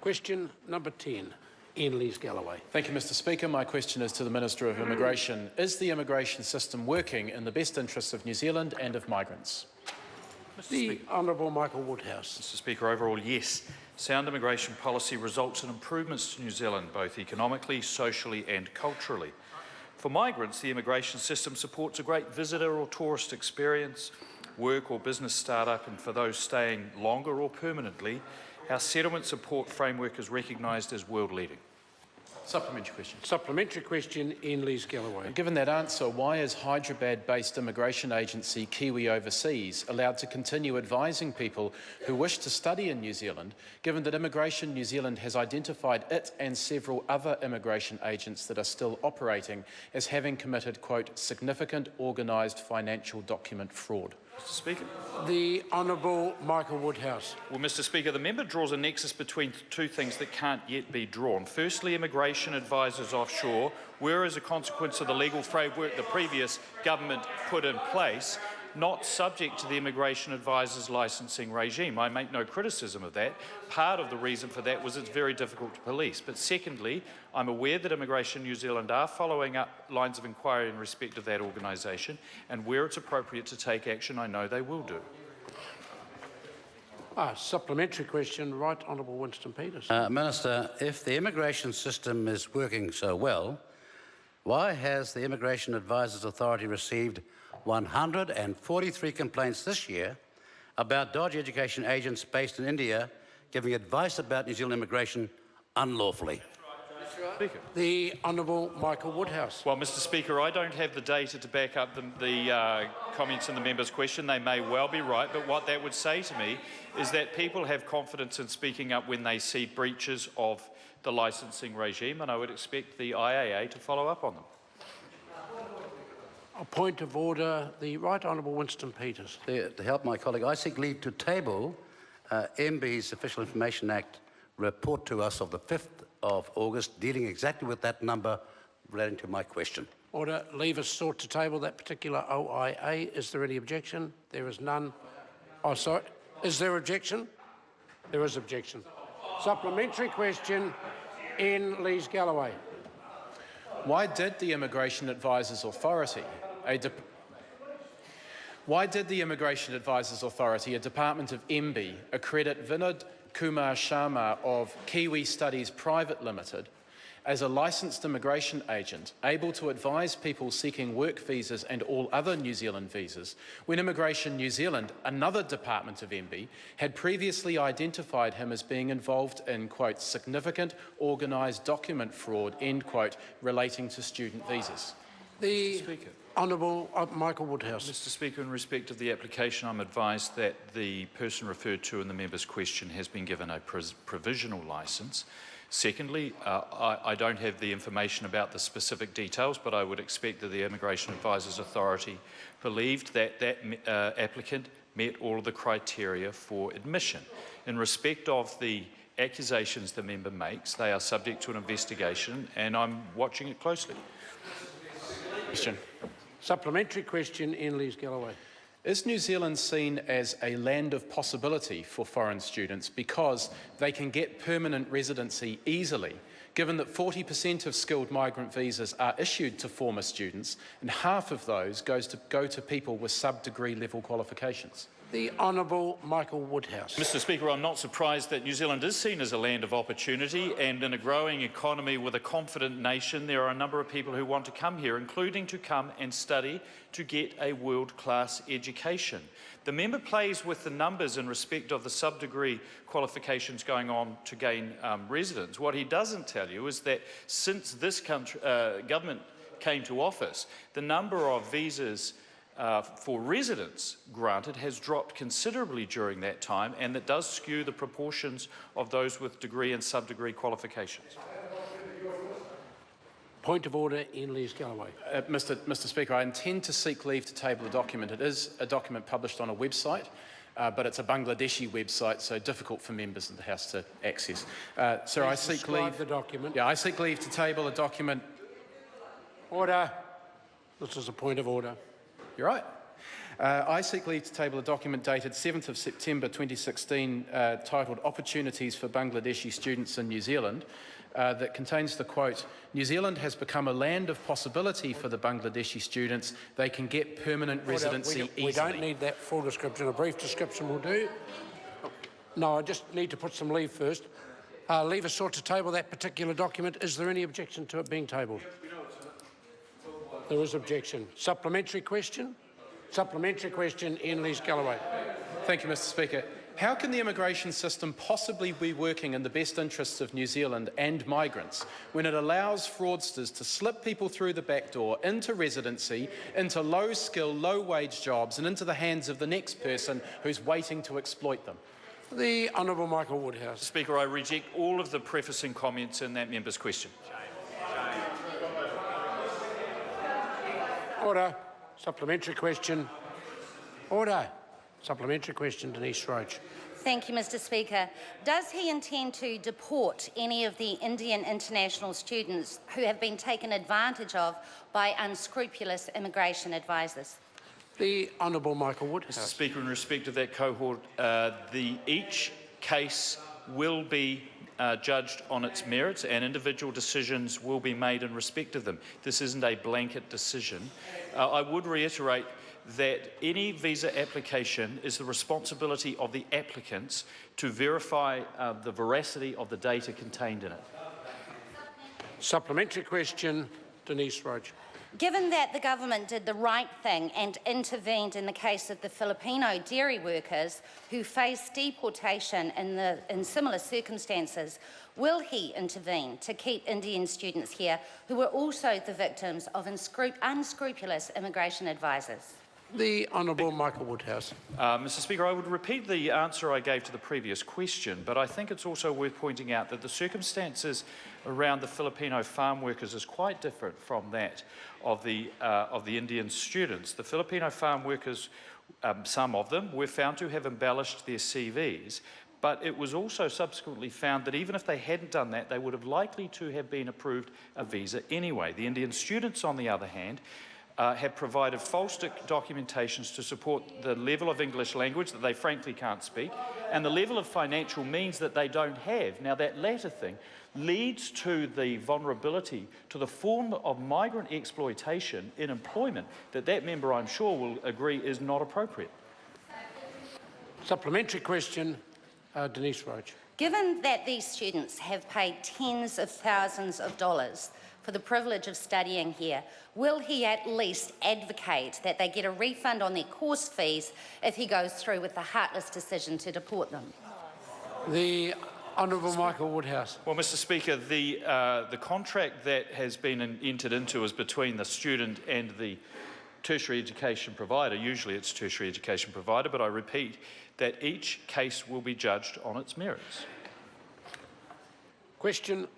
Question number 10, Iain Lees-Galloway. Thank you, Mr Speaker. My question is to the Minister of Immigration. Is the immigration system working in the best interests of New Zealand and of migrants? The Honourable Michael Woodhouse. Mr Speaker, overall, yes. Sound immigration policy results in improvements to New Zealand, both economically, socially and culturally. For migrants, the immigration system supports a great visitor or tourist experience, work or business startup, and for those staying longer or permanently, our settlement support framework is recognised as world-leading. Supplementary question. Supplementary question, Iain Lees-Galloway. Given that answer, why is Hyderabad-based immigration agency Kiwi Overseas allowed to continue advising people who wish to study in New Zealand, given that Immigration New Zealand has identified it and several other immigration agents that are still operating as having committed, quote, significant organised financial document fraud? Mr Speaker. The Honourable Michael Woodhouse. Well, Mr Speaker, the member draws a nexus between two things that can't yet be drawn. Firstly, immigration advisers offshore were, as a consequence of the legal framework the previous government put in place, not subject to the immigration advisers licensing regime. I make no criticism of that. Part of the reason for that was it's very difficult to police. But secondly, I'm aware that Immigration New Zealand are following up lines of inquiry in respect of that organisation, and where it's appropriate to take action, I know they will do. Supplementary question, Right Honourable Winston Peters. Minister, if the immigration system is working so well, why has the Immigration Advisers Authority received 143 complaints this year about dodgy education agents based in India giving advice about New Zealand immigration unlawfully? Speaker. The Honourable Michael Woodhouse. Well, Mr Speaker, I don't have the data to back up the comments in the member's question. They may well be right, but what that would say to me is that people have confidence in speaking up when they see breaches of the licensing regime, and I would expect the IAA to follow up on them. A point of order, the Right Honourable Winston Peters. To help my colleague, I seek leave to table MB's Official Information Act report to us of the 5th of August, dealing exactly with that number relating to my question. Order. Leave us sought to table that particular OIA. Is there any objection? There is none. Oh, sorry. Is there objection? There is objection. Supplementary question, Iain Lees-Galloway. Why did the Immigration Advisers Authority, a department of MB, accredit Vinod Kumar Sharma of Kiwi Studies Private Limited as a licensed immigration agent able to advise people seeking work visas and all other New Zealand visas when Immigration New Zealand, another department of MB, had previously identified him as being involved in, quote, significant organised document fraud, end quote, relating to student visas? The Speaker. Honourable Michael Woodhouse. Mr Speaker, in respect of the application, I'm advised that the person referred to in the member's question has been given a provisional licence. Secondly, I don't have the information about the specific details, but I would expect that the Immigration Advisers Authority believed that that applicant met all of the criteria for admission. In respect of the accusations the member makes, they are subject to an investigation, and I'm watching it closely. Question. Supplementary question, Iain Lees-Galloway. Is New Zealand seen as a land of possibility for foreign students because they can get permanent residency easily, given that 40% of skilled migrant visas are issued to former students and half of those go to people with sub-degree level qualifications? The Honourable Michael Woodhouse. Mr Speaker, I'm not surprised that New Zealand is seen as a land of opportunity, and in a growing economy with a confident nation, there are a number of people who want to come here, including to come and study to get a world-class education. The member plays with the numbers in respect of the sub-degree qualifications going on to gain residence. What he doesn't tell you is that since this government came to office, the number of visas for residents granted has dropped considerably during that time, and that does skew the proportions of those with degree and sub-degree qualifications. Point of order, Iain Lees-Galloway. Mr Speaker, I intend to seek leave to table a document. It is a document published on a website, but it's a Bangladeshi website, so difficult for members of the House to access. Sir, I seek leave. The document. Yeah, I seek leave to table a document. Order. This is a point of order. You're right. I seek leave to table a document dated 7th of September 2016 titled Opportunities for Bangladeshi Students in New Zealand that contains the quote, "New Zealand has become a land of possibility for the Bangladeshi students. They can get permanent residency easily." We don't need that full description. A brief description will do. No, I just need to put some leave first. Leave is sought to table that particular document. Is there any objection to it being tabled? There is objection. Supplementary question? Supplementary question, Iain Lees-Galloway. Thank you, Mr. Speaker. How can the immigration system possibly be working in the best interests of New Zealand and migrants when it allows fraudsters to slip people through the back door into residency, into low-skill, low-wage jobs and into the hands of the next person who's waiting to exploit them? The Honourable Michael Woodhouse. Speaker, I reject all of the prefacing comments in that member's question. Order. Supplementary question. Order. Supplementary question, Denise Roach. Thank you, Mr. Speaker. Does he intend to deport any of the Indian international students who have been taken advantage of by unscrupulous immigration advisers? The Honourable Michael Woodhouse. Mr. Speaker, in respect of that cohort, each case will be judged on its merits and individual decisions will be made in respect of them. This isn't a blanket decision. I would reiterate that any visa application is the responsibility of the applicants to verify the veracity of the data contained in it. Supplementary question, Denise Roach. Given that the government did the right thing and intervened in the case of the Filipino dairy workers who faced deportation in similar circumstances, will he intervene to keep Indian students here who were also the victims of unscrupulous immigration advisers? The Honourable Michael Woodhouse. Mr. Speaker, I would repeat the answer I gave to the previous question, but I think it's also worth pointing out that the circumstances around the Filipino farm workers is quite different from that of the Indian students. The Filipino farm workers, some of them, were found to have embellished their CVs, but it was also subsequently found that even if they hadn't done that, they would have likely to have been approved a visa anyway. The Indian students, on the other hand, have provided false documentations to support the level of English language that they frankly can't speak and the level of financial means that they don't have. Now, that latter thing leads to the vulnerability to the form of migrant exploitation in employment that member, I'm sure, will agree is not appropriate. Supplementary question, Denise Roach. Given that these students have paid tens of thousands of dollars for the privilege of studying here, will he at least advocate that they get a refund on their course fees if he goes through with the heartless decision to deport them? The Honourable Michael Woodhouse. Well, Mr. Speaker, the contract that has been entered into is between the student and the tertiary education provider. Usually it's tertiary education provider, but I repeat that each case will be judged on its merits. Question